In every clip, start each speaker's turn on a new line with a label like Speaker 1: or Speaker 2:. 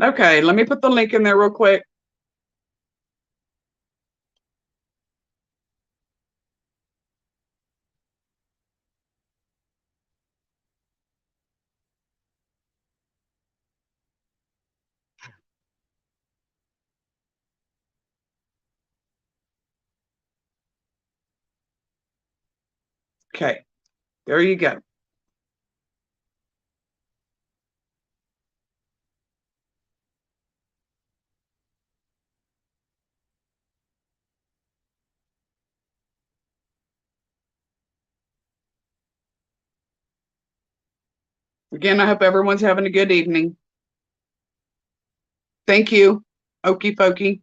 Speaker 1: Okay, let me put the link in there real quick. Okay, there you go. Again, I hope everyone's having a good evening. Thank you. Okey pokey.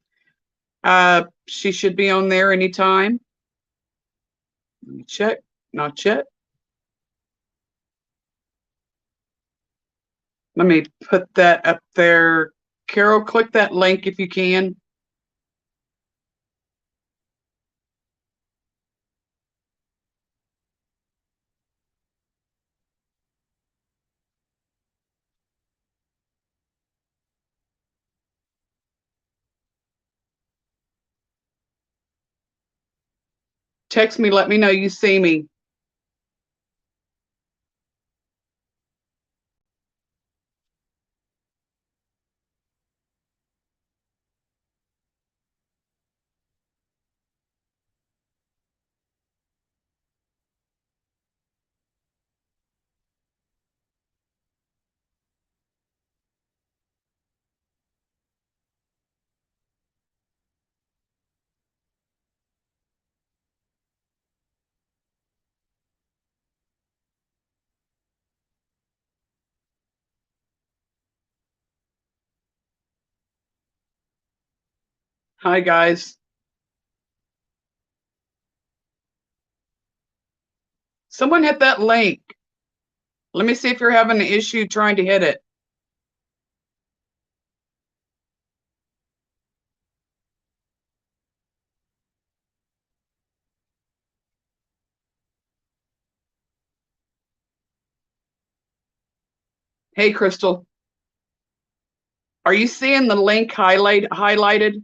Speaker 1: She should be on there anytime. Let me check. Not yet. Let me put that up there. Carol, click that link if you can. Text me, let me know you see me. Hi, guys. Someone hit that link. Let me see if you're having an issue trying to hit it. Hey, Crystal. Are you seeing the link highlighted?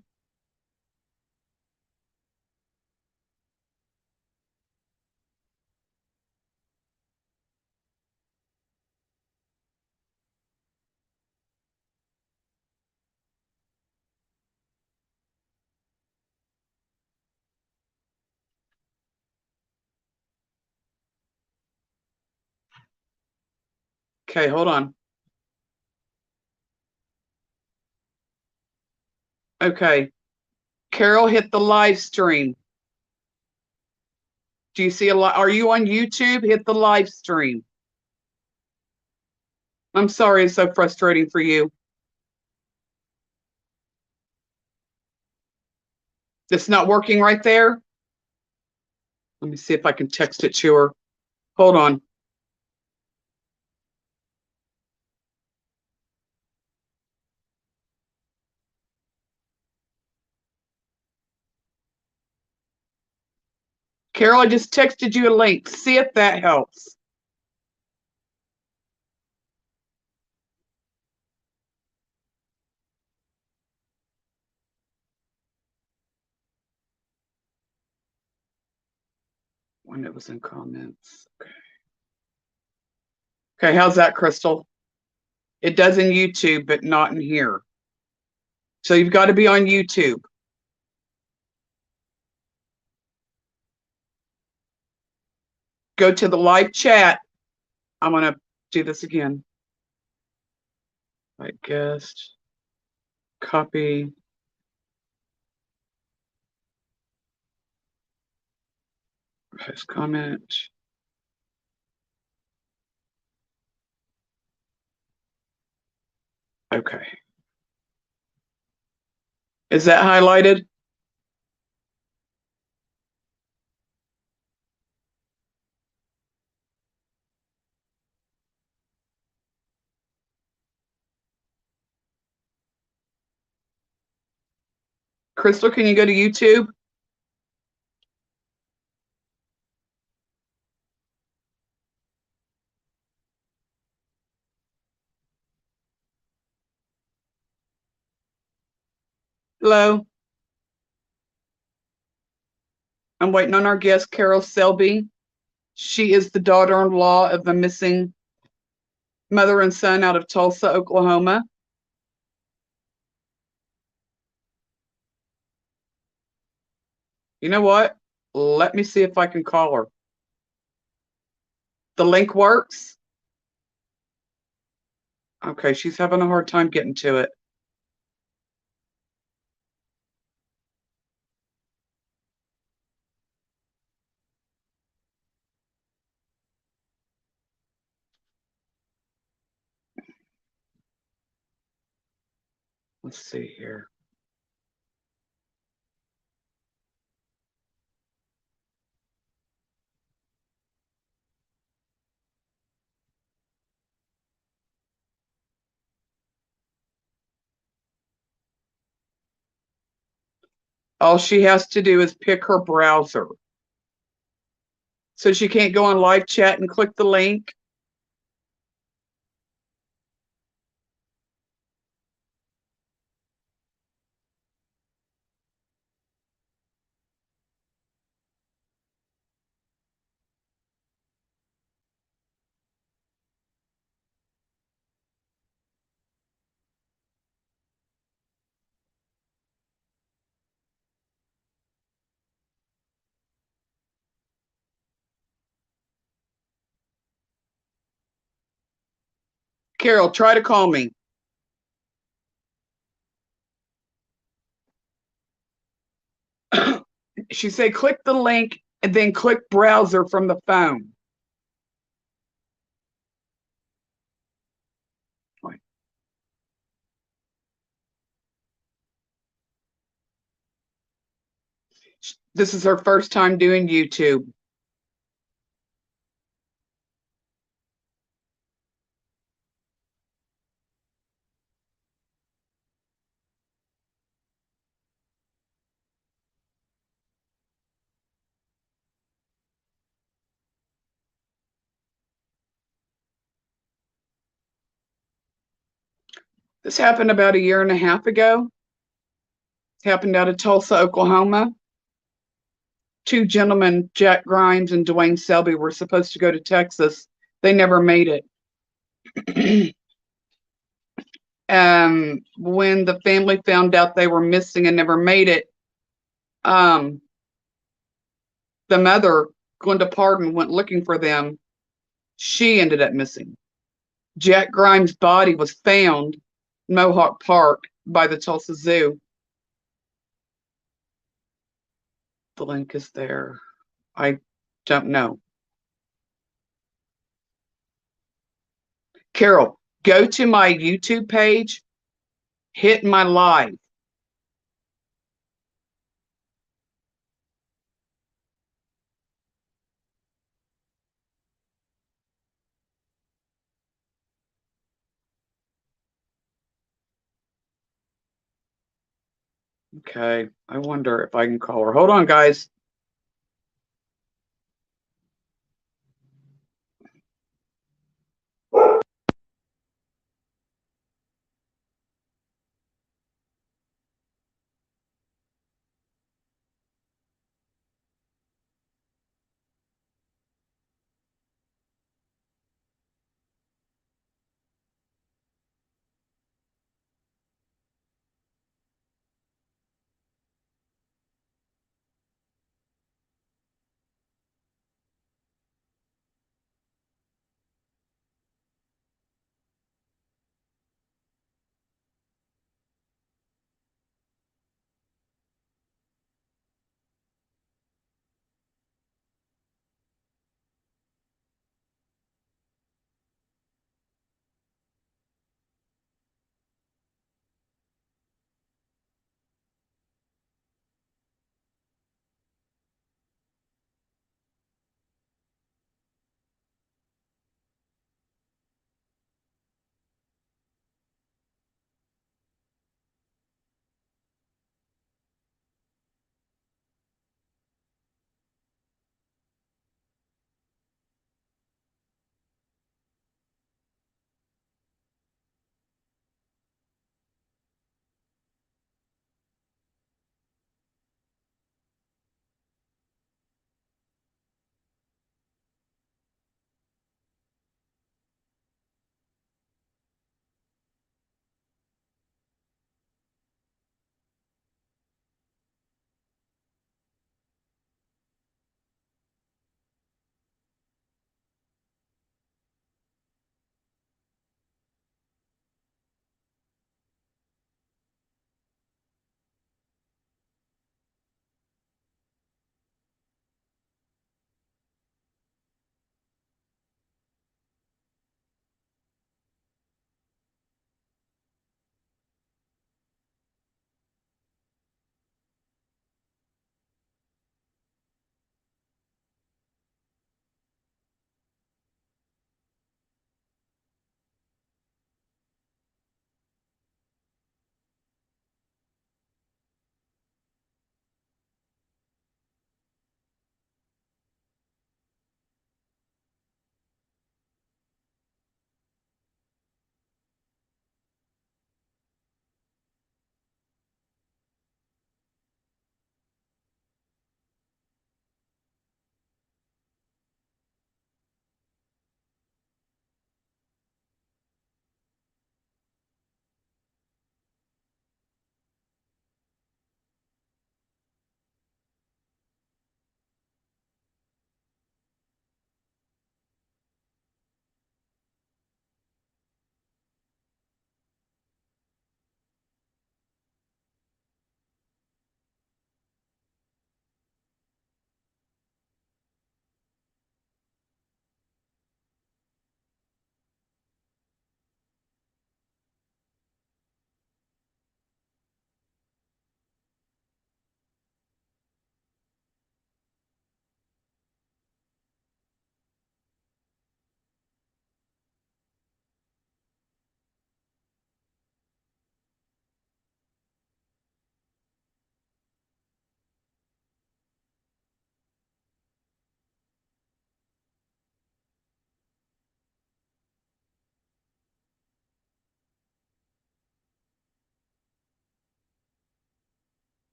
Speaker 1: Okay, hold on. Okay. Carol hit the live stream. Do you see a lot? Are you on YouTube? Hit the live stream. I'm sorry it's so frustrating for you. It's not working right there. Let me see if I can text it to her. Hold on. Carol, I just texted you a link. See if that helps. When it was in comments. Okay. Okay, how's that, Crystal? It does in YouTube, but not in here. So you've got to be on YouTube. Go to the live chat. I'm going to do this again. Like guest, copy. Post comment. Okay. Is that highlighted? Crystal, can you go to YouTube? Hello. I'm waiting on our guest, Carol Selby. She is the daughter-in-law of the missing mother and son out of Tulsa, Oklahoma. You know what? Let me see if I can call her. The link works? Okay, she's having a hard time getting to it. Let's see here. All she has to do is pick her browser. So she can't go on live chat and click the link. Carol, try to call me. She said click the link and then click browser from the phone. This is her first time doing YouTube. This happened about a year and a half ago. It happened out of Tulsa, Oklahoma. Two gentlemen, Jack Grimes and Dwayne Selby, were supposed to go to Texas. They never made it. When the family found out they were missing and never made it, um, the mother, Glenda Pardon, went looking for them. She ended up missing. Jack Grimes' body was found in Mohawk Park by the Tulsa Zoo. The link is there. I don't know. Carol, go to my YouTube page, hit my live. Okay, I wonder if I can call her. Hold on, guys.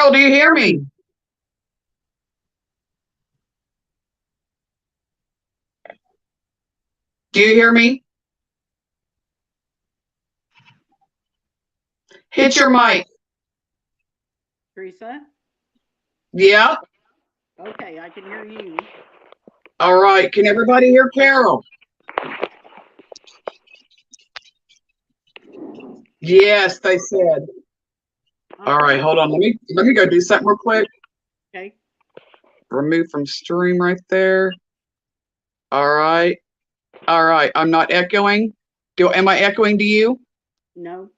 Speaker 1: Carol, do you hear me? Do you hear me? Hit your mic.
Speaker 2: Teresa?
Speaker 1: Yeah.
Speaker 2: Okay, I can hear you.
Speaker 1: All right. Can everybody hear Carol? Yes, they said. All right, hold on. Let me go do something real quick.
Speaker 2: Okay.
Speaker 1: Remove from stream right there. All right. All right. I'm not echoing. Am I echoing to you?
Speaker 2: No.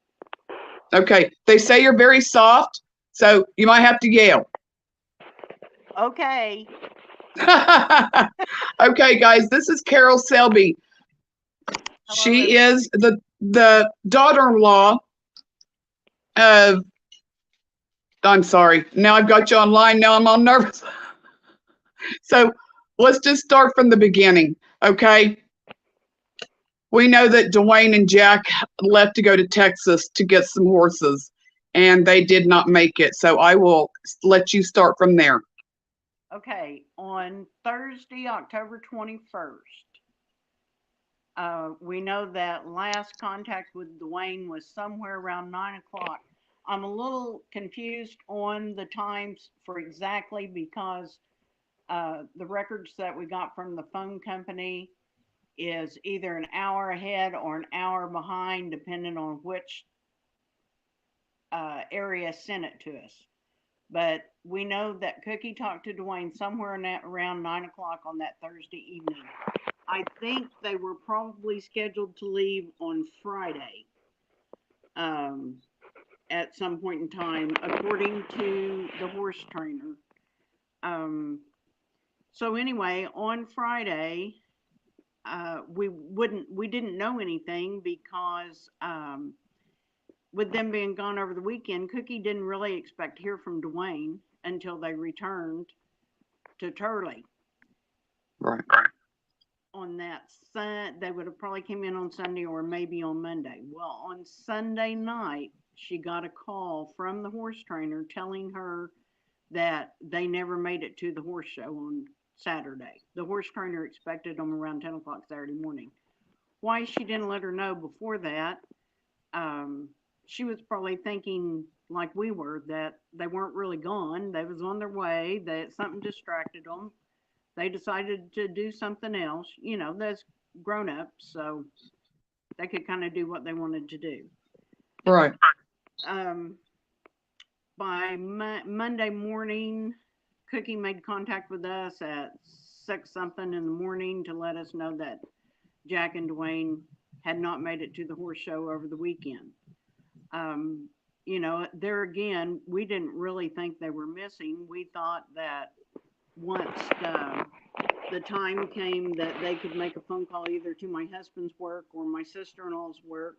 Speaker 1: Okay. They say you're very soft, so you might have to yell.
Speaker 2: Okay.
Speaker 1: Okay, guys, this is Carol Selby.
Speaker 2: Hello,
Speaker 1: She is the daughter-in-law of. I'm sorry. Now I've got you online. Now I'm all nervous. So let's just start from the beginning, okay? We know that Dwayne and Jack left to go to Texas to get some horses, and they did not make it. So I will let you start from there.
Speaker 2: Okay. On Thursday, October 21st, we know that last contact with Dwayne was somewhere around 9 o'clock. I'm a little confused on the times for exactly because the records that we got from the phone company is either an hour ahead or an hour behind, depending on which area sent it to us. But we know that Cookie talked to Dwayne somewhere around 9 o'clock on that Thursday evening. I think they were probably scheduled to leave on Friday um, at some point in time, according to the horse trainer. Um, so anyway, on Friday, we didn't know anything because with them being gone over the weekend, Cookie didn't really expect to hear from Dwayne until they returned to Turley.
Speaker 1: Right.
Speaker 2: On that they would have probably came in on Sunday or maybe on Monday. Well, on Sunday night, she got a call from the horse trainer telling her that they never made it to the horse show on Saturday. The horse trainer expected them around 10 o'clock Saturday morning. Why she didn't let her know before that, um, she was probably thinking like we were that they weren't really gone. They was on their way, that something distracted them. They decided to do something else. You know, that's grown up, so they could kind of do what they wanted to do.
Speaker 1: Right.
Speaker 2: Um, by Monday morning, Cookie made contact with us at 6 something in the morning to let us know that Jack and Dwayne had not made it to the horse show over the weekend. Um, you know, there again, we didn't really think they were missing. We thought that once the time came that they could make a phone call either to my husband's work or my sister-in-law's work,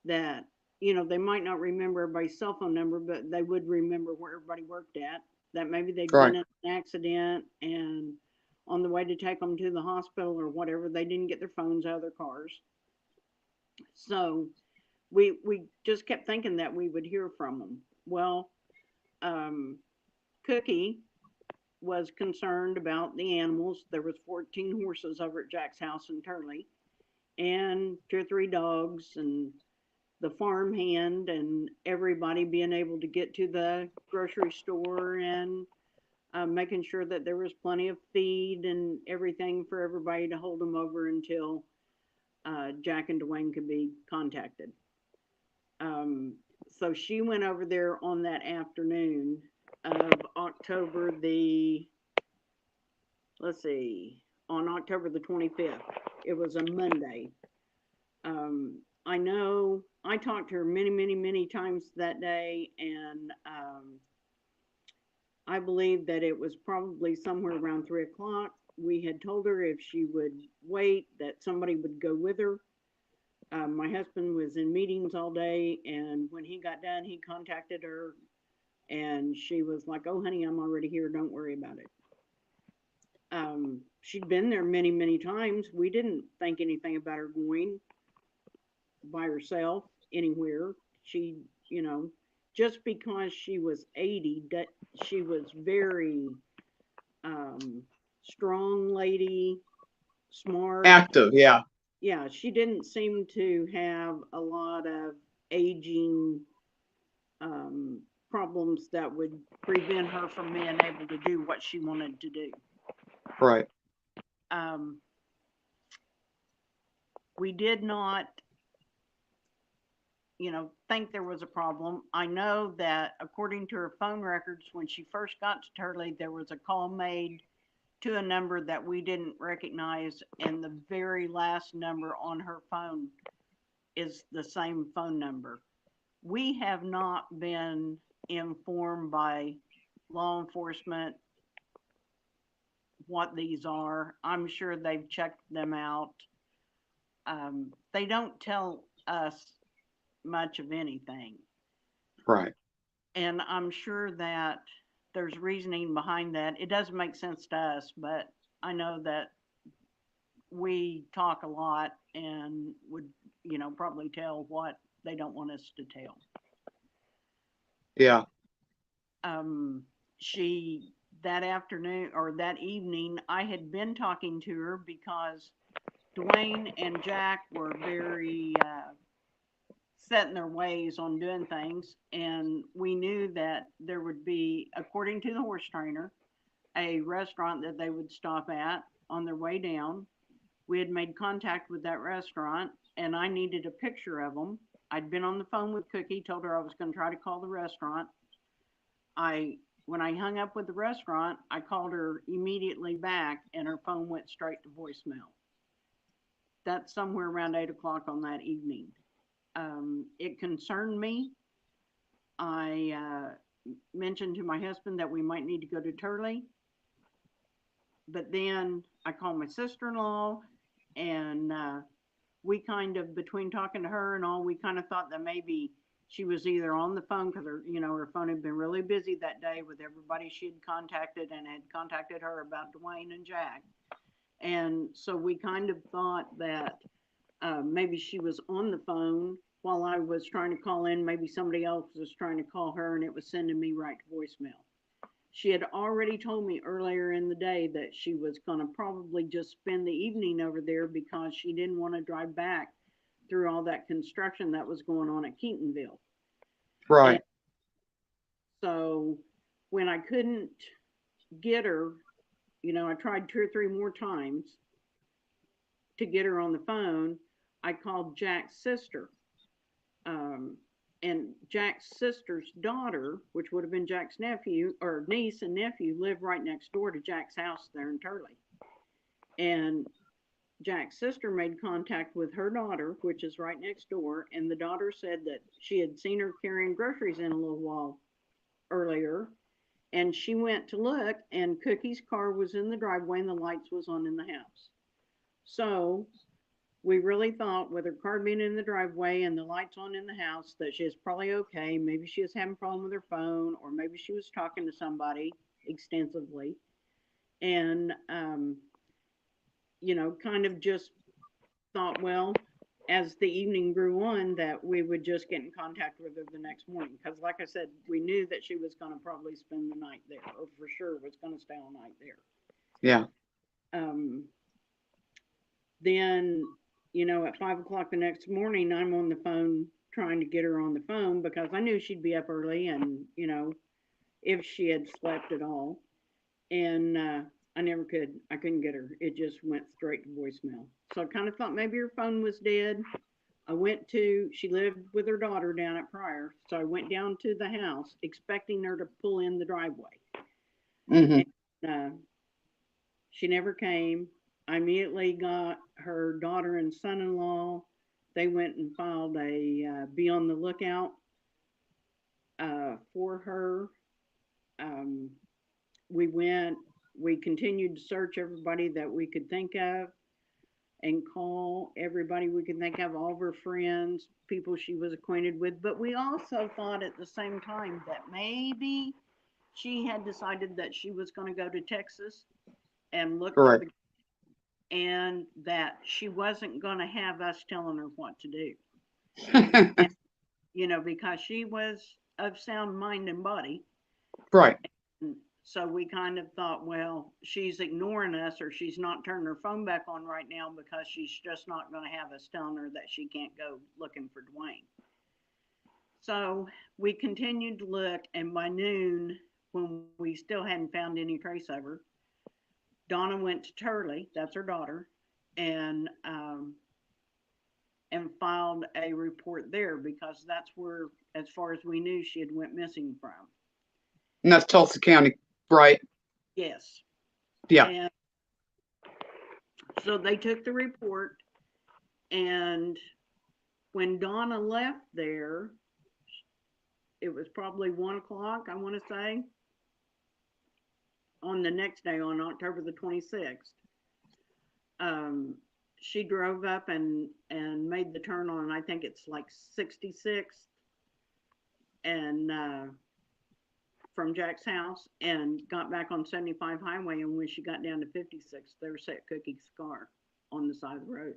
Speaker 2: that they might not remember everybody's cell phone number, but they would remember where everybody worked at. That maybe they'd
Speaker 1: Right.
Speaker 2: been in an accident and on the way to take them to the hospital or whatever, they didn't get their phones out of their cars. So we just kept thinking that we would hear from them. Well, um, Cookie was concerned about the animals. There was 14 horses over at Jack's house in Turley, and 2 or 3 dogs, and the farm hand, and everybody being able to get to the grocery store, and making sure that there was plenty of feed and everything for everybody to hold them over until Jack and Dwayne could be contacted. Um, so she went over there on that afternoon of October the, let's see, on October the 25th. It was a Monday. I know I talked to her many, many, many times that day, and I believe that it was probably somewhere around 3 o'clock. We had told her if she would wait, that somebody would go with her. My husband was in meetings all day, and when he got done, he contacted her, and she was like, "Oh, honey, I'm already here. Don't worry about it." She'd been there many, many times. We didn't think anything about her going by herself anywhere. She, you know, just because she was 80, that she was very um, strong lady, smart.
Speaker 1: Active, yeah.
Speaker 2: Yeah, she didn't seem to have a lot of aging um, problems that would prevent her from being able to do what she wanted to do.
Speaker 1: Right.
Speaker 2: Um, we did not, think there was a problem. I know that according to her phone records, when she first got to Turley, there was a call made to a number that we didn't recognize, and the very last number on her phone is the same phone number. We have not been informed by law enforcement what these are. I'm sure they've checked them out. They don't tell us much of anything.
Speaker 1: Right.
Speaker 2: And I'm sure that there's reasoning behind that. It doesn't make sense to us, but I know that we talk a lot and would, probably tell what they don't want us to tell.
Speaker 1: Yeah.
Speaker 2: Um, she, that afternoon or that evening, I had been talking to her because Dwayne and Jack were very set in their ways on doing things. And we knew that there would be, according to the horse trainer, a restaurant that they would stop at on their way down. We had made contact with that restaurant, and I needed a picture of them. I'd been on the phone with Cookie, told her I was going to try to call the restaurant. I When I hung up with the restaurant, I called her immediately back, and her phone went straight to voicemail. That's somewhere around 8 o'clock on that evening. It concerned me. I mentioned to my husband that we might need to go to Turley, but then I called my sister-in-law, and we kind of, between talking to her and all, we kind of thought that maybe she was either on the phone because her phone had been really busy that day with everybody she had contacted and had contacted her about Dwayne and Jack. And so we kind of thought that maybe she was on the phone while I was trying to call in. Maybe somebody else was trying to call her and it was sending me right to voicemail. She had already told me earlier in the day that she was going to probably just spend the evening over there because she didn't want to drive back through all that construction that was going on at Keatonville. And
Speaker 1: Right.
Speaker 2: so when I couldn't get her, I tried two or three more times to get her on the phone. I called Jack's sister. Um, and Jack's sister's daughter, which would have been Jack's nephew or niece and nephew, lived right next door to Jack's house there in Turley. And Jack's sister made contact with her daughter, which is right next door, and the daughter said that she had seen her carrying groceries in a little while earlier, and she went to look, and Cookie's car was in the driveway and the lights was on in the house. So we really thought, with her car being in the driveway and the lights on in the house, that she was probably okay. Maybe she was having a problem with her phone, or maybe she was talking to somebody extensively. And, kind of just thought, well, as the evening grew on, that we would just get in contact with her the next morning. Because, like I said, we knew that she was going to probably spend the night there, or for sure was going to stay all night there.
Speaker 1: Yeah.
Speaker 2: Um, then, at 5 o'clock the next morning, I'm on the phone trying to get her on the phone because I knew she'd be up early and, if she had slept at all. And I never could. I couldn't get her. It just went straight to voicemail. So I kind of thought maybe her phone was dead. She lived with her daughter down at Pryor. So I went down to the house expecting her to pull in the driveway.
Speaker 1: Hmm.
Speaker 2: And she never came. I immediately got her daughter and son in law. They went and filed a be on the lookout for her. Um, we continued to search everybody that we could think of and call everybody we could think of, all of her friends, people she was acquainted with. But we also thought at the same time that maybe she had decided that she was going to go to Texas and look for
Speaker 1: Correct.
Speaker 2: the, and that she wasn't going to have us telling her what to do. And, because she was of sound mind and body.
Speaker 1: Right.
Speaker 2: And so we kind of thought, well, she's ignoring us or she's not turning her phone back on right now because she's just not going to have us telling her that she can't go looking for Dwayne. So we continued to look, and by noon, when we still hadn't found any trace of her, Donna went to Turley, that's her daughter, and and filed a report there because that's where, as far as we knew, she had went missing from.
Speaker 1: And that's Tulsa County. Right.
Speaker 2: Yes.
Speaker 1: Yeah.
Speaker 2: And so they took the report, and when Donna left there, it was probably 1 o'clock, I want to say, on the next day, on October the 26th. Um, she drove up and made the turn on, I think it's like 66th, and from Jack's house, and got back on 75 highway. And when she got down to 56, there sat Cookie's car on the side of the road.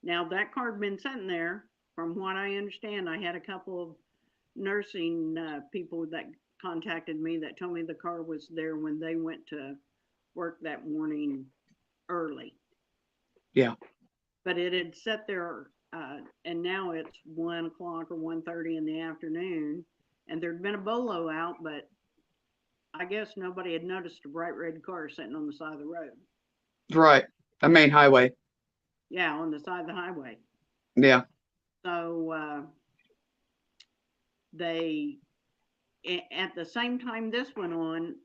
Speaker 2: Now that car had been sitting there. From what I understand, I had a couple of nursing people that contacted me that told me the car was there when they went to work that morning early.
Speaker 1: Yeah.
Speaker 2: But it had sat there, and now it's 1 o'clock or 1:30 in the afternoon, and there'd been a bolo out, but I guess nobody had noticed a bright red car sitting on the side of the road.
Speaker 1: Right. The main highway.
Speaker 2: Yeah, on the side of the highway.
Speaker 1: Yeah.
Speaker 2: So they, at the same time this went on,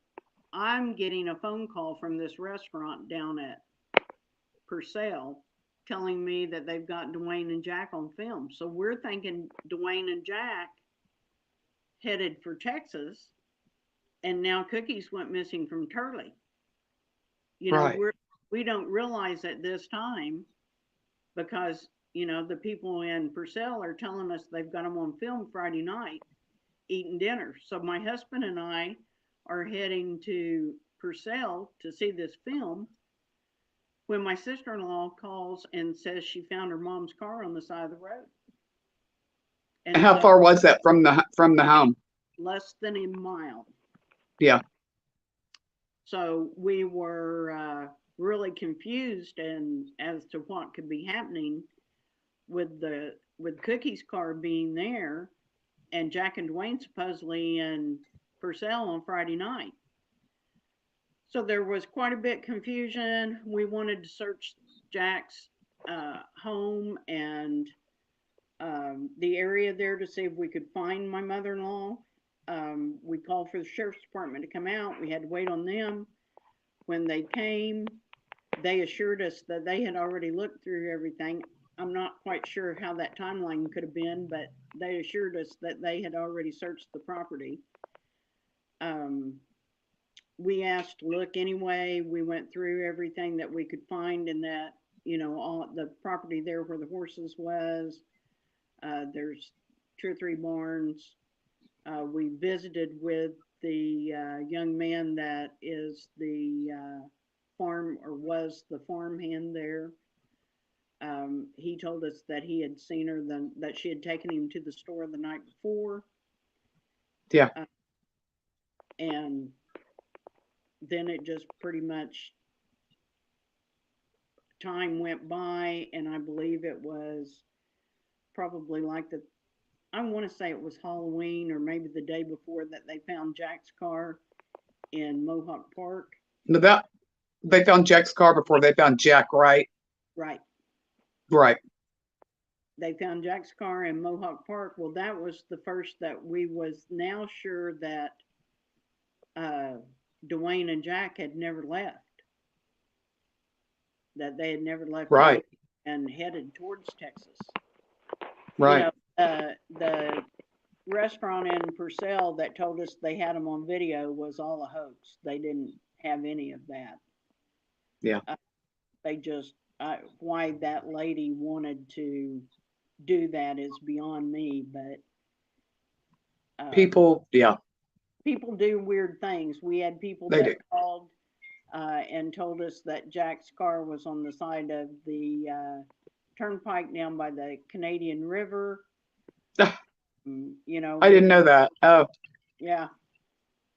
Speaker 2: I'm getting a phone call from this restaurant down at Purcell telling me that they've got Dwayne and Jack on film. So we're thinking Dwayne and Jack headed for Texas, and now Cookies went missing from Turley. You know,
Speaker 1: Right.
Speaker 2: we don't realize at this time because the people in Purcell are telling us they've got them on film Friday night eating dinner. So my husband and I are heading to Purcell to see this film when my sister-in-law calls and says she found her mom's car on the side of the road.
Speaker 1: And
Speaker 2: And
Speaker 1: how
Speaker 2: so
Speaker 1: far was that from the home?
Speaker 2: less than a mile.
Speaker 1: Yeah.
Speaker 2: So we were really confused and as to what could be happening with Cookie's car being there and Jack and Dwayne supposedly in Purcell on Friday night. So there was quite a bit of confusion. We wanted to search Jack's home and the area there to see if we could find my mother-in-law. We called for the sheriff's department to come out. We had to wait on them. When they came, they assured us that they had already looked through everything. I'm not quite sure how that timeline could have been, but they assured us that they had already searched the property. We asked to look anyway. We went through everything that we could find in that, all the property there where the horses was. There's 2 or 3 barns. We visited with the young man that is the farm or was the farm hand there. He told us that he had seen her, that she had taken him to the store the night before.
Speaker 1: Yeah.
Speaker 2: And then it just pretty much time went by, and I believe it was probably like I want to say it was Halloween or maybe the day before that they found Jack's car in Mohawk Park.
Speaker 1: No, that they found Jack's car before they found Jack, right?
Speaker 2: Right.
Speaker 1: Right.
Speaker 2: They found Jack's car in Mohawk Park. Well, that was the first that we was now sure that Dwayne and Jack had never left. That they had never left
Speaker 1: Right.
Speaker 2: and headed towards Texas.
Speaker 1: Right.
Speaker 2: The restaurant in Purcell that told us they had them on video was all a hoax. They didn't have any of that.
Speaker 1: Yeah.
Speaker 2: They just, why that lady wanted to do that is beyond me, but
Speaker 1: people, yeah,
Speaker 2: people do weird things. We had people
Speaker 1: they do.
Speaker 2: that called and told us that Jack's car was on the side of the turnpike down by the Canadian River. You know,
Speaker 1: I didn't know that. Oh,
Speaker 2: yeah,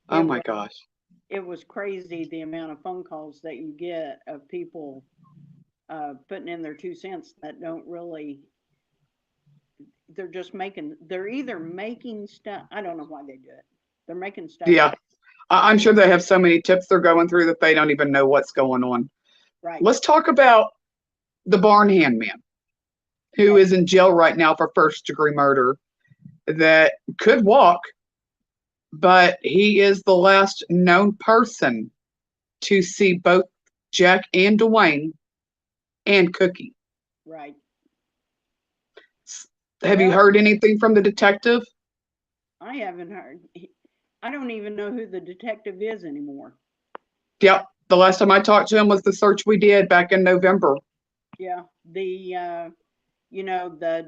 Speaker 1: oh
Speaker 2: it
Speaker 1: my
Speaker 2: was
Speaker 1: gosh.
Speaker 2: it was crazy the amount of phone calls that you get of people putting in their 2 cents that don't really. They're either making stuff. I don't know why they do it. They're making stuff
Speaker 1: Yeah.
Speaker 2: up.
Speaker 1: I'm sure they have so many tips they're going through that they don't even know what's going on.
Speaker 2: Right.
Speaker 1: Let's talk about the barn hand man who
Speaker 2: Okay.
Speaker 1: is in jail right now for first degree murder that could walk, but he is the last known person to see both Jack and Dwayne and Cookie.
Speaker 2: Right.
Speaker 1: Have you
Speaker 2: Well,
Speaker 1: heard anything from the detective?
Speaker 2: I haven't heard. I don't even know who the detective is anymore.
Speaker 1: Yep. The last time I talked to him was the search we did back in November.
Speaker 2: Yeah. The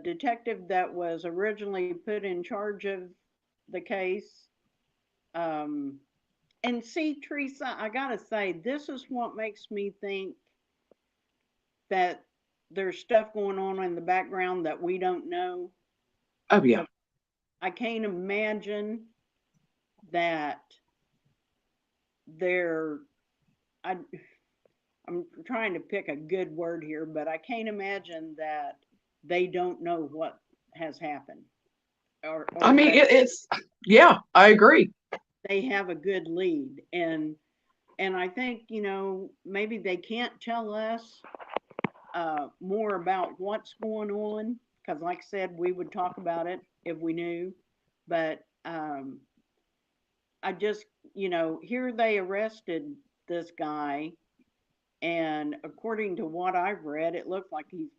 Speaker 2: detective that was originally put in charge of the case. Um, and see, Teresa, I gotta say, this is what makes me think that there's stuff going on in the background that we don't know.
Speaker 1: Oh, yeah.
Speaker 2: But I can't imagine that they're. I, I'm trying to pick a good word here, but I can't imagine that they don't know what has happened,
Speaker 1: I
Speaker 2: or
Speaker 1: mean,
Speaker 2: that
Speaker 1: yeah, I agree.
Speaker 2: they have a good lead. And I think, maybe they can't tell us more about what's going on, because like I said, we would talk about it if we knew. But I just, here they arrested this guy, and according to what I've read, it looked like he's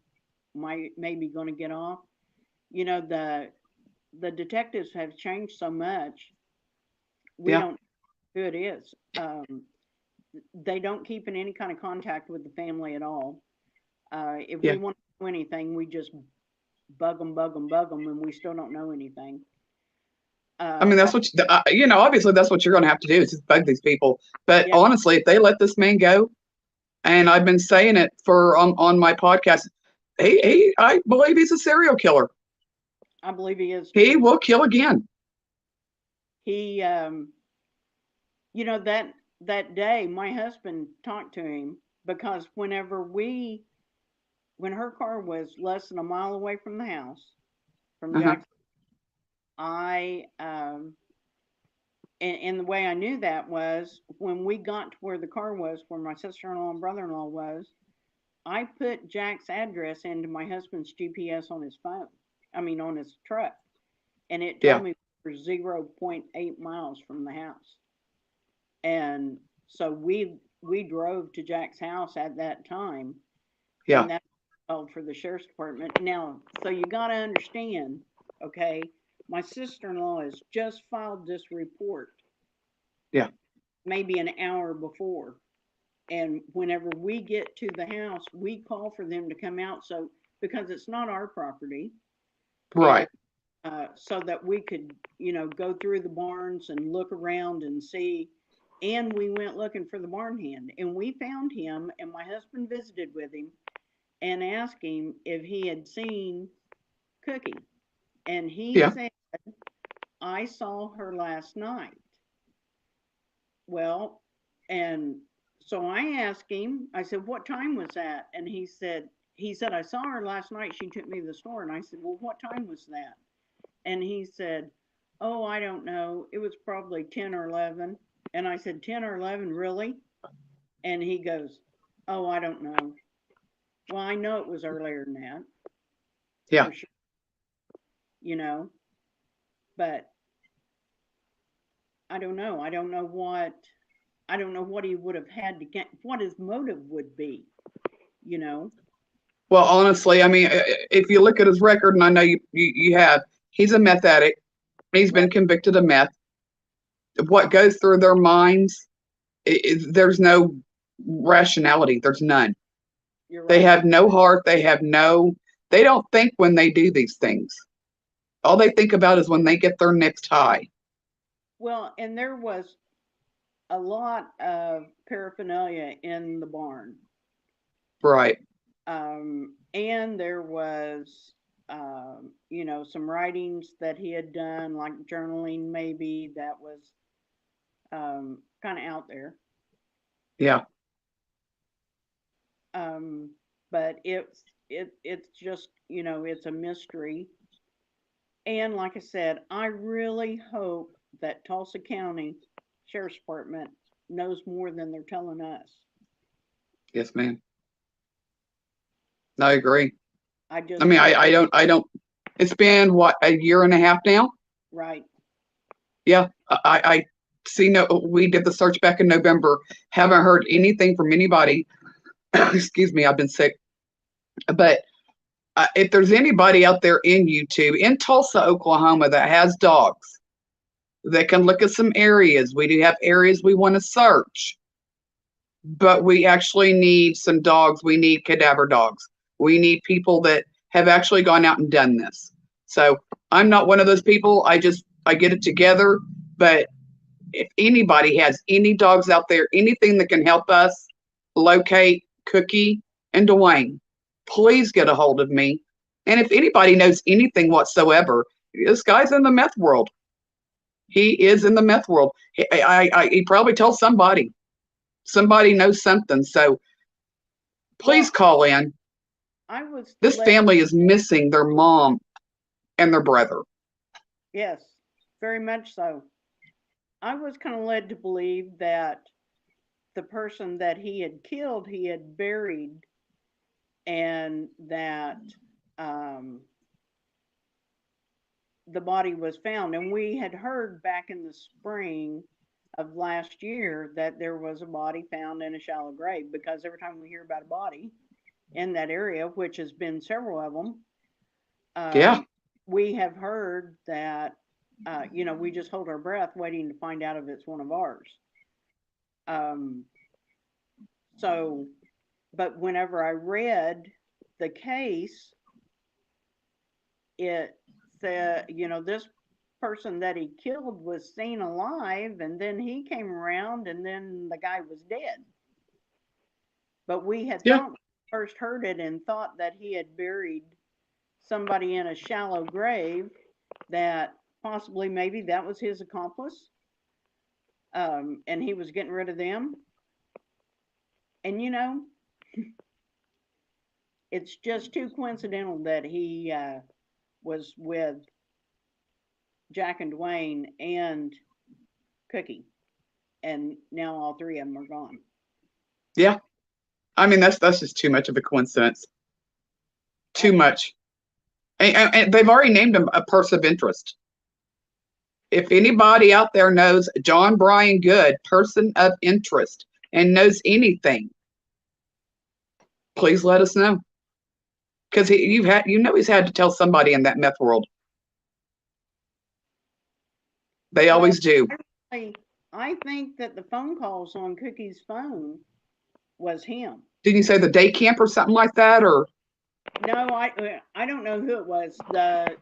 Speaker 2: might maybe going to get off. You know, the detectives have changed so much. We
Speaker 1: Yeah,
Speaker 2: don't know who it is. They don't keep in any kind of contact with the family at all. If
Speaker 1: yeah.
Speaker 2: we want to know anything, we just bug them, bug them, bug them, and we still don't know anything.
Speaker 1: I mean,
Speaker 2: Uh,
Speaker 1: that's what obviously that's what you're going to have to do is just bug these people. But
Speaker 2: yeah,
Speaker 1: honestly, if they let this man go, and I've been saying it for on my podcast, I believe he's a serial killer.
Speaker 2: I believe he is
Speaker 1: He
Speaker 2: too.
Speaker 1: will kill again.
Speaker 2: He, that day, my husband talked to him because when her car was less than a mile away from the house, from
Speaker 1: Uh-huh.
Speaker 2: Jackson, I, and the way I knew that was when we got to where the car was, where my sister-in-law and brother-in-law was, I put Jack's address into my husband's GPS on his phone. I mean, on his truck, and it
Speaker 1: Yeah,
Speaker 2: told me we were 0.8 miles from the house. And so we drove to Jack's house at that time,
Speaker 1: yeah,
Speaker 2: and that called for the sheriff's department. Now, so you got to understand, okay? My sister-in-law has just filed this report
Speaker 1: yeah.
Speaker 2: maybe an hour before, and whenever we get to the house, we call for them to come out. So because it's not our property, and
Speaker 1: Right.
Speaker 2: so that we could, go through the barns and look around and see. And we went looking for the barn hand, and we found him. And my husband visited with him and asked him if he had seen Cookie, and he
Speaker 1: Yeah,
Speaker 2: said, "I saw her last night." Well, and so I asked him. I said, "What time was that?" And he said, "I saw her last night. She took me to the store." And I said, "Well, what time was that?" And he said, "Oh, I don't know. It was probably 10 or 11." And I said, 10 or 11, really? And he goes, "Oh, I don't know." Well, I know it was earlier than that,
Speaker 1: yeah.
Speaker 2: for sure, you know, but I don't know. I don't know what he would have had to get, what his motive would be, you know?
Speaker 1: Well, honestly, I mean, if you look at his record, and I know you have, he's a meth addict. He's
Speaker 2: Right.
Speaker 1: been convicted of meth. What goes through their minds, there's no rationality. There's none.
Speaker 2: You're
Speaker 1: They
Speaker 2: right.
Speaker 1: have no heart. They don't think when they do these things. All they think about is when they get their next high.
Speaker 2: Well, and there was a lot of paraphernalia in the barn.
Speaker 1: Right.
Speaker 2: And there was you know, some writings that he had done, like journaling, maybe that was kind of out there.
Speaker 1: Yeah.
Speaker 2: Um, but it's just, you know, it's a mystery. And like I said, I really hope that Tulsa County Sheriff's Department knows more than they're telling us.
Speaker 1: Yes, ma'am. I agree.
Speaker 2: I
Speaker 1: I
Speaker 2: just
Speaker 1: mean,
Speaker 2: hope.
Speaker 1: I don't, it's been what, a year and a half now?
Speaker 2: Right.
Speaker 1: Yeah. I see no, we did the search back in November. Haven't heard anything from anybody. Excuse me, I've been sick. But if there's anybody out there in YouTube in Tulsa, Oklahoma that has dogs that can look at some areas, we do have areas we want to search, but we actually need some dogs. We need cadaver dogs. We need people that have actually gone out and done this. So I'm not one of those people. I get it together. But if anybody has any dogs out there, anything that can help us locate Cookie and Dwayne, please get a hold of me. And if anybody knows anything whatsoever, this guy's in the meth world. He is in the meth world. He probably tells somebody. Somebody knows something. So please
Speaker 2: Well,
Speaker 1: call in.
Speaker 2: I was
Speaker 1: This
Speaker 2: led,
Speaker 1: family is missing their mom and their brother.
Speaker 2: yes, very much so. I was kind of led to believe that the person that he had killed, he had buried, and that um, the body was found. And we had heard back in the spring of last year that there was a body found in a shallow grave, because every time we hear about a body in that area, which has been several of them,
Speaker 1: Yeah,
Speaker 2: um, we have heard that, you know, we just hold our breath waiting to find out if it's one of ours. Um, so, but whenever I read the case, it said, you know, this person that he killed was seen alive, and then he came around, and then the guy was dead. But we had
Speaker 1: yeah,
Speaker 2: thought, first heard it, and thought that he had buried somebody in a shallow grave, that possibly maybe that was his accomplice, and he was getting rid of them. And you know, it's just too coincidental that he was with Jack and Dwayne and Cookie, and now all three of them are gone.
Speaker 1: yeah. I mean, that's just too much of a coincidence.
Speaker 2: I
Speaker 1: Too
Speaker 2: do.
Speaker 1: much. And they've already named him a person of interest. If anybody out there knows John Brian Good, person of interest, and knows anything, please let us know. Because he's had to tell somebody in that meth world. They
Speaker 2: Well,
Speaker 1: always do.
Speaker 2: I, I think that the phone calls on Cookie's phone was him.
Speaker 1: Didn't you say the day camp or something like that? Or
Speaker 2: No, I don't know who it was. The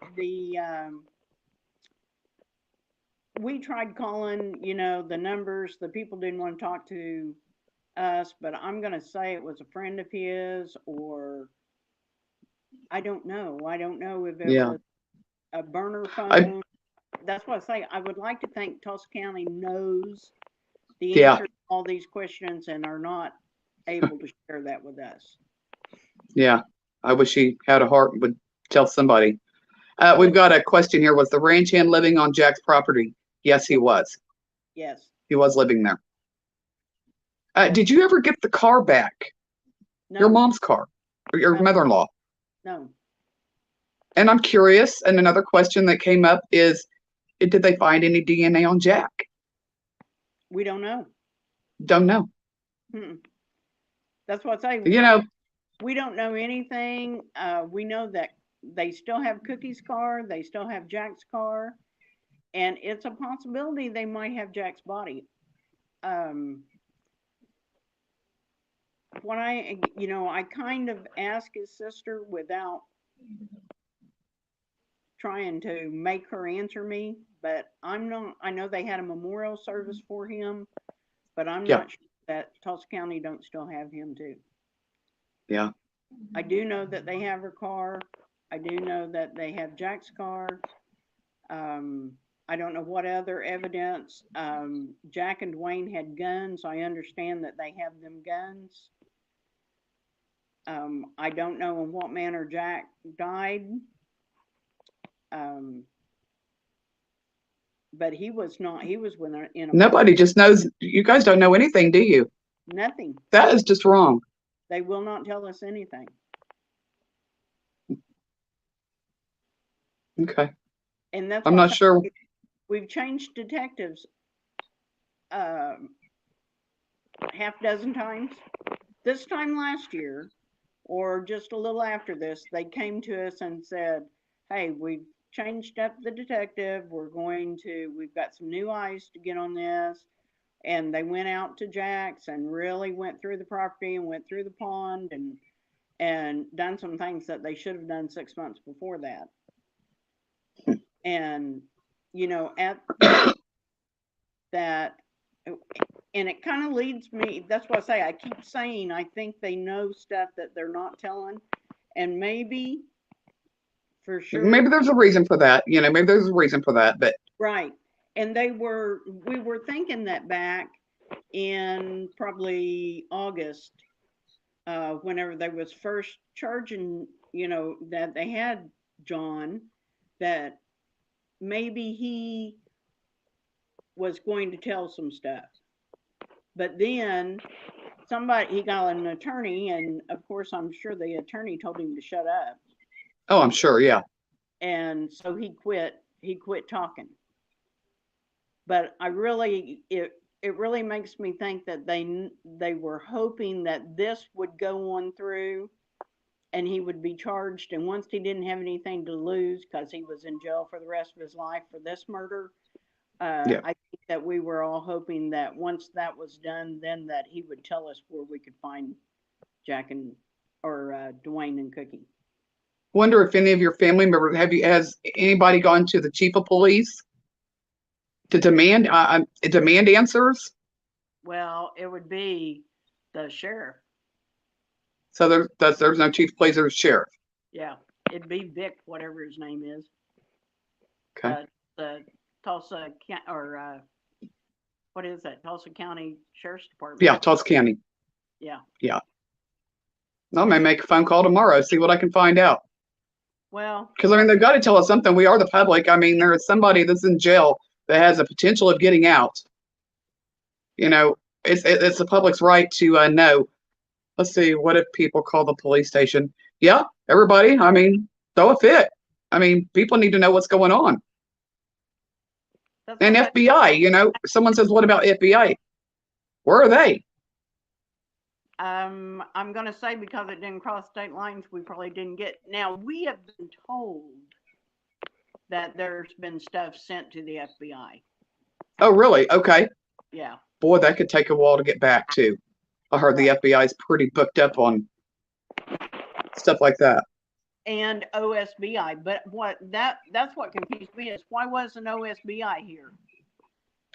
Speaker 2: we tried calling, you know, the numbers. The people didn't want to talk to us, but I'm gonna say it was a friend of his, or I don't know. I don't know if it
Speaker 1: yeah,
Speaker 2: was a burner
Speaker 1: I
Speaker 2: phone. That's what I say. I would like to think Tulsa County knows the
Speaker 1: yeah,
Speaker 2: answer to all these questions and are not able to share that with us.
Speaker 1: yeah. I wish he had a heart and would tell somebody.
Speaker 2: Well,
Speaker 1: We've got a question here. Was the ranch hand living on Jack's property? Yes, he was.
Speaker 2: yes.
Speaker 1: He was living there. Did you ever get the car back? Your
Speaker 2: No,
Speaker 1: mom's car, or your
Speaker 2: no,
Speaker 1: mother-in-law?
Speaker 2: no.
Speaker 1: And I'm curious. And another question that came up is, did they find any DNA on Jack?
Speaker 2: We don't know.
Speaker 1: Don't know.
Speaker 2: Mm-mm. That's what I say.
Speaker 1: You know,
Speaker 2: We don't know anything. We know that they still have Cookie's car, they still have Jack's car, and it's a possibility they might have Jack's body. Um, when you know, I kind of asked his sister without trying to make her answer me, but I'm not. I know they had a memorial service for him, but I'm
Speaker 1: yeah,
Speaker 2: not sure that Tulsa County don't still have him too.
Speaker 1: yeah,
Speaker 2: I do know that they have her car. I do know that they have Jack's car. I don't know what other evidence. Jack and Dwayne had guns. I understand that they have them guns. I don't know in what manner Jack died. Um, but he was not, he was in a
Speaker 1: Nobody just knows. You guys don't know anything, do you?
Speaker 2: nothing.
Speaker 1: That is just wrong.
Speaker 2: They will not tell us anything.
Speaker 1: Okay.
Speaker 2: And that's
Speaker 1: I'm
Speaker 2: what
Speaker 1: not sure.
Speaker 2: we've changed detectives half dozen times. This time last year, or just a little after this, they came to us and said, hey, we've changed up the detective. We've got some new eyes to get on this. And they went out to Jack's and really went through the property and went through the pond and done some things that they should have done 6 months before that. And, you know, at that, and it kind of leads me, that's what I say, I keep saying, I think they know stuff that they're not telling. And maybe for sure.
Speaker 1: Maybe there's a reason for that. You know, maybe there's a reason for that, but.
Speaker 2: Right. And we were thinking that back in probably August, whenever they was first charging, you know, that they had John, that maybe he was going to tell some stuff. But then he got an attorney, and of course, I'm sure the attorney told him to shut up.
Speaker 1: Oh, I'm sure, yeah.
Speaker 2: And so he quit talking. But it really makes me think that they were hoping that this would go on through and he would be charged. And once he didn't have anything to lose because he was in jail for the rest of his life for this murder,
Speaker 1: Yeah.
Speaker 2: I think that we were all hoping that once that was done, then that he would tell us where we could find Jack or Dwayne and Cookie.
Speaker 1: Wonder if any of your family members has anybody gone to the chief of police to demand answers?
Speaker 2: Well, it would be the sheriff.
Speaker 1: So there's no chief of police or sheriff.
Speaker 2: Yeah, it'd be Vic, whatever his name is.
Speaker 1: Okay.
Speaker 2: The Tulsa or what is that? Tulsa County Sheriff's Department.
Speaker 1: Yeah, Tulsa County.
Speaker 2: Yeah.
Speaker 1: Yeah. I may make a phone call tomorrow, see what I can find out.
Speaker 2: Well,
Speaker 1: because I mean, they've got to tell us something. We are the public. I mean, there is somebody that's in jail that has a potential of getting out. You know, it's the public's right to know. Let's see, what did people call the police station? Yeah, everybody. I mean, throw a fit. I mean, people need to know what's going on. And FBI, you know, someone says, what about FBI? Where are they?
Speaker 2: I'm going to say because it didn't cross state lines, we probably didn't get. Now, we have been told that there's been stuff sent to the FBI.
Speaker 1: Oh, really? Okay.
Speaker 2: Yeah.
Speaker 1: Boy, that could take a while to get back to. I heard the FBI is pretty booked up on stuff like that.
Speaker 2: And OSBI, but that's what confused me is why wasn't OSBI here?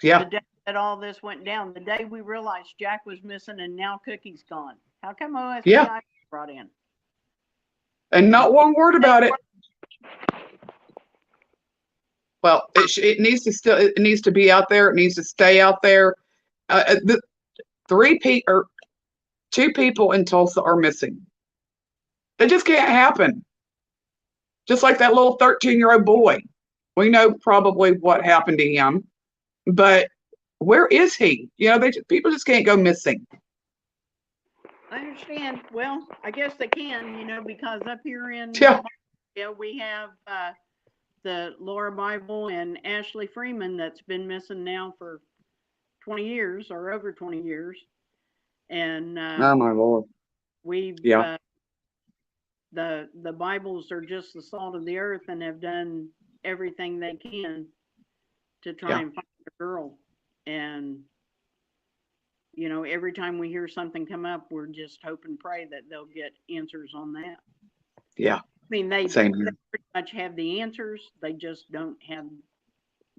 Speaker 1: Yeah.
Speaker 2: The day that all this went down, the day we realized Jack was missing and now Cookie's gone. How come OSBI was brought in?
Speaker 1: And not one word about it. Well, it needs to be out there. It needs to stay out there. The two people in Tulsa are missing. It just can't happen. Just like that little 13-year-old boy. We know probably what happened to him, but where is he? You know, people just can't go missing.
Speaker 2: I understand. Well, I guess they can, you know, because up here in we have the Laura Bible and Ashley Freeman that's been missing now for 20 years or over 20 years. And
Speaker 1: oh my Lord.
Speaker 2: We've the Bibles are just the salt of the earth and have done everything they can to try and find the girl. And you know, every time we hear something come up, we're just hope and pray that they'll get answers on that.
Speaker 1: Yeah.
Speaker 2: I mean, they pretty much have the answers. They just don't have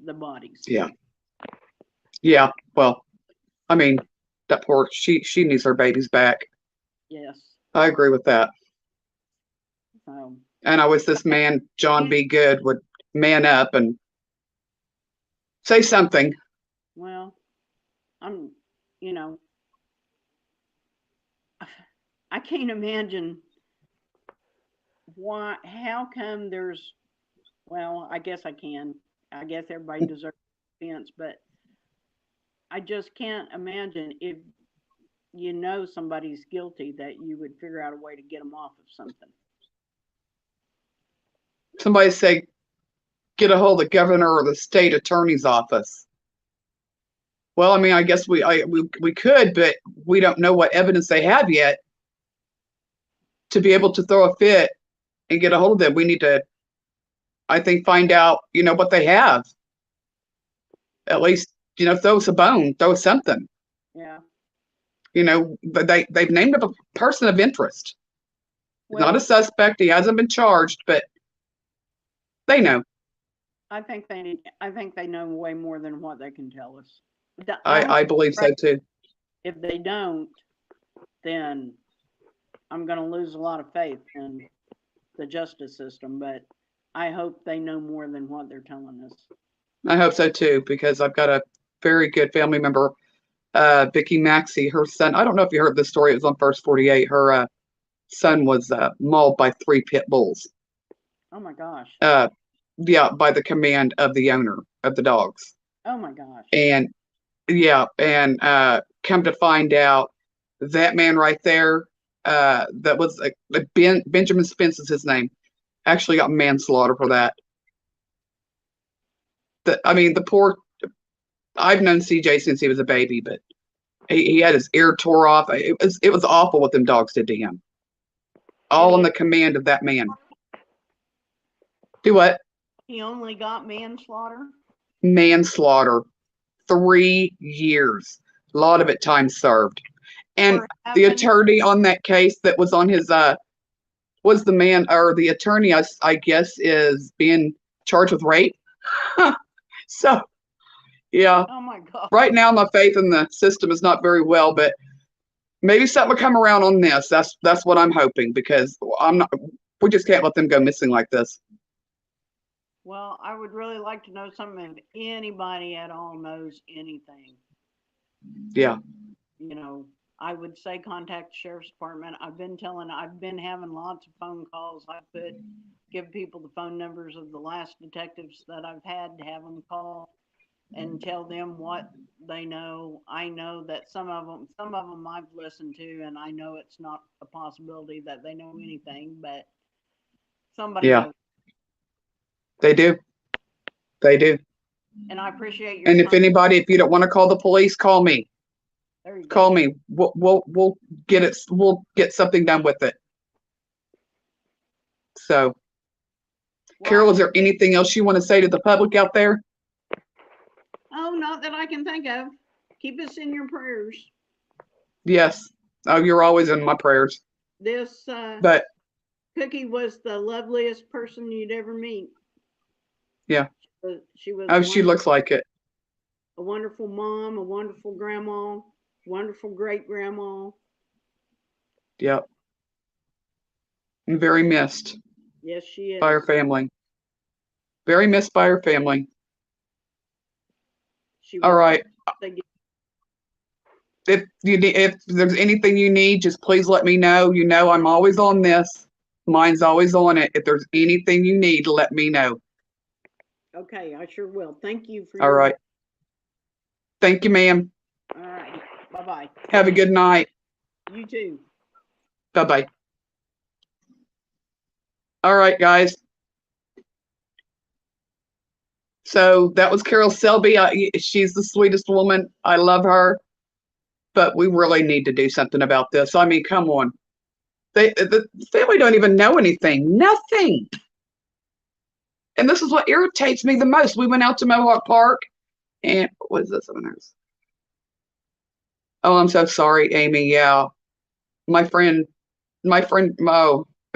Speaker 2: the bodies.
Speaker 1: Yeah. Yeah. Well, I mean, that poor, she needs her babies back.
Speaker 2: Yes.
Speaker 1: I agree with that.
Speaker 2: So
Speaker 1: And I wish this man, John B. Good, would man up and say something.
Speaker 2: Well, I'm, you know, I can't imagine how come well, I guess I can. I guess everybody deserves defense, but I just can't imagine if you know somebody's guilty that you would figure out a way to get them off of something.
Speaker 1: Somebody say, get a hold of the governor or the state attorney's office. Well, I mean, I guess we could, but we don't know what evidence they have yet to be able to throw a fit and get a hold of them. We need to, I think, find out, what they have. At least, throw us a bone, throw us something.
Speaker 2: Yeah.
Speaker 1: They've named a person of interest. He's not a
Speaker 2: Well,
Speaker 1: suspect. He hasn't been charged, but they know.
Speaker 2: I think they know way more than what they can tell us.
Speaker 1: I believe so too.
Speaker 2: If they don't, then I'm going to lose a lot of faith in the justice system. But I hope they know more than what they're telling us.
Speaker 1: I hope so too, because I've got a very good family member, Vicky Maxey, her son. I don't know if you heard this story. It was on First 48. Her son was mauled by 3 pit bulls.
Speaker 2: Oh my gosh.
Speaker 1: Yeah, by the command of the owner of the dogs.
Speaker 2: Oh my gosh.
Speaker 1: And come to find out, that man right there, that was Benjamin Spence is his name, actually got manslaughter for that. The poor. I've known CJ since he was a baby, but he had his ear tore off. It was awful what them dogs did to him. All in the command of that man. Do what?
Speaker 2: He only got manslaughter?
Speaker 1: Manslaughter. 3 years. A lot of it time served. And the attorney on that case that was on his was the man, or the attorney, I guess, is being charged with rape. So yeah.
Speaker 2: Oh my God.
Speaker 1: Right now my faith in the system is not very well, but maybe something will come around on this. That's what I'm hoping, because we just can't let them go missing like this.
Speaker 2: Well, I would really like to know something if anybody at all knows anything.
Speaker 1: Yeah.
Speaker 2: I would say contact the sheriff's department. I've been having lots of phone calls. Give people the phone numbers of the last detectives that I've had to have them call and tell them what they know. I know that some of them I've listened to, and I know it's not a possibility that they know anything, but somebody knows.
Speaker 1: They do. They do.
Speaker 2: And I appreciate your
Speaker 1: And
Speaker 2: time.
Speaker 1: if you don't want to call the police, call me.
Speaker 2: There you go.
Speaker 1: Call me. We'll get it. We'll get something done with it. So, Carol, is there anything else you want to say to the public out there?
Speaker 2: Oh, not that I can think of. Keep us in your prayers.
Speaker 1: Yes. Oh, you're always in my prayers.
Speaker 2: This
Speaker 1: but
Speaker 2: Cookie was the loveliest person you'd ever meet.
Speaker 1: Yeah.
Speaker 2: She was.
Speaker 1: Oh, she looks like it.
Speaker 2: A wonderful mom, a wonderful grandma, wonderful great grandma.
Speaker 1: Yep. And very missed.
Speaker 2: Yes, she is.
Speaker 1: By her family. Very missed by her family. All right. If there's anything you need, just please let me know. I'm always on this. Mine's always on it. If there's anything you need, let me know.
Speaker 2: Okay, I sure will. Thank you for
Speaker 1: All right. Thank you, ma'am.
Speaker 2: All right. Bye-bye.
Speaker 1: Have a good night.
Speaker 2: You too.
Speaker 1: Bye-bye. All right, guys. So that was Carol Selby. She's the sweetest woman. I love her. But we really need to do something about this. I mean, come on. The family don't even know anything. Nothing. And this is what irritates me the most. We went out to Mohawk Park, and what is this? Oh, I'm so sorry, Amy. Yeah. My friend,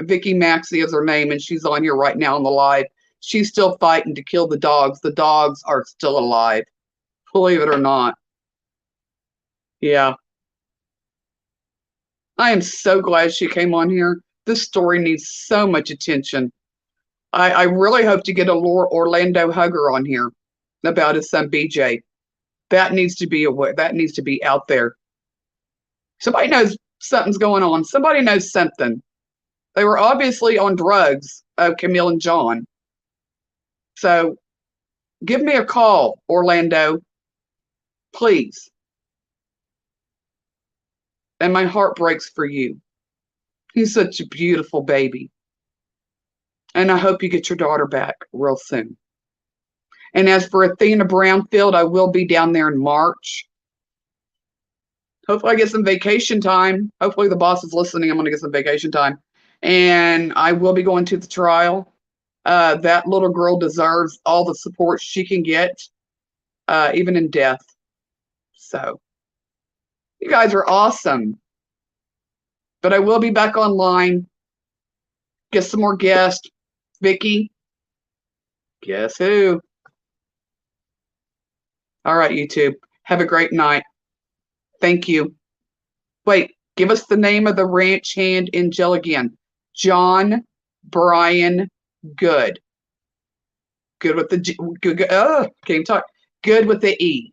Speaker 1: Vicky Maxey is her name, and she's on here right now on the live. She's still fighting to kill the dogs. The dogs are still alive. Believe it or not. Yeah. I am so glad she came on here. This story needs so much attention. I really hope to get a Orlando Hugger on here about his son BJ. That needs to be that needs to be out there. Somebody knows something's going on. Somebody knows something. They were obviously on drugs, Camille and John. So give me a call, Orlando, please. And my heart breaks for you. He's such a beautiful baby. And I hope you get your daughter back real soon. And as for Athena Brownfield, I will be down there in March. Hopefully I get some vacation time. Hopefully the boss is listening. I'm going to get some vacation time. And I will be going to the trial. That little girl deserves all the support she can get, even in death. So you guys are awesome. But I will be back online. Get some more guests. Vicky. Guess who? All right, YouTube. Have a great night. Thank you. Wait, give us the name of the ranch hand in jail again. John Brian Good. Good with the G. Can't even talk. Good with the E.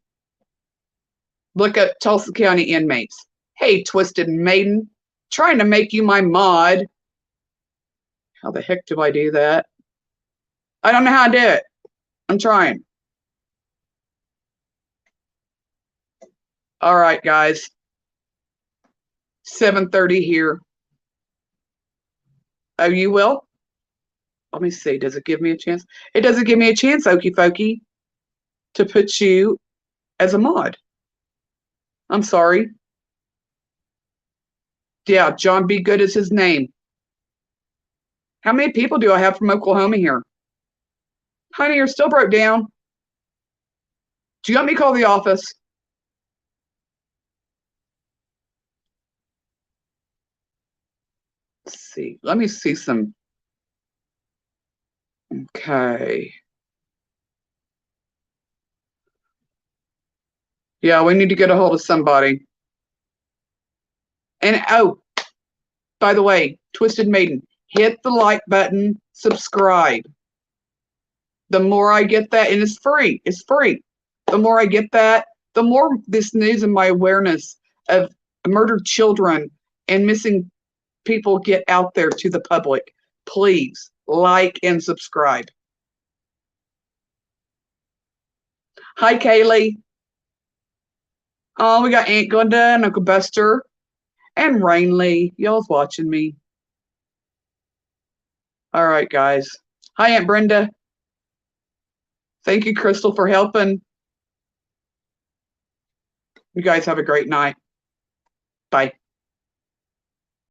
Speaker 1: Look at Tulsa County inmates. Hey, Twisted Maiden. Trying to make you my mod. How the heck do I do that? I don't know how to do it. I'm trying. All right, guys. 7:30 here. Oh, you will? Let me see. Does it give me a chance? It doesn't give me a chance, Okie Fokie, to put you as a mod. I'm sorry. Yeah, John B. Good is his name. How many people do I have from Oklahoma here? Honey, you're still broke down. Do you want me to call the office? Let's see. Let me see some. Okay. Yeah, we need to get a hold of somebody. And oh, by the way, Twisted Maiden, hit the like button, subscribe. The more I get that, and it's free, the more I get that, the more this news and my awareness of murdered children and missing people get out there to the public. Please like and subscribe. Hi, Kaylee. Oh, we got Aunt Glenda and Uncle Buster and Rainley. Y'all's watching me. All right, guys. Hi, Aunt Brenda. Thank you, Crystal, for helping. You guys have a great night. Bye.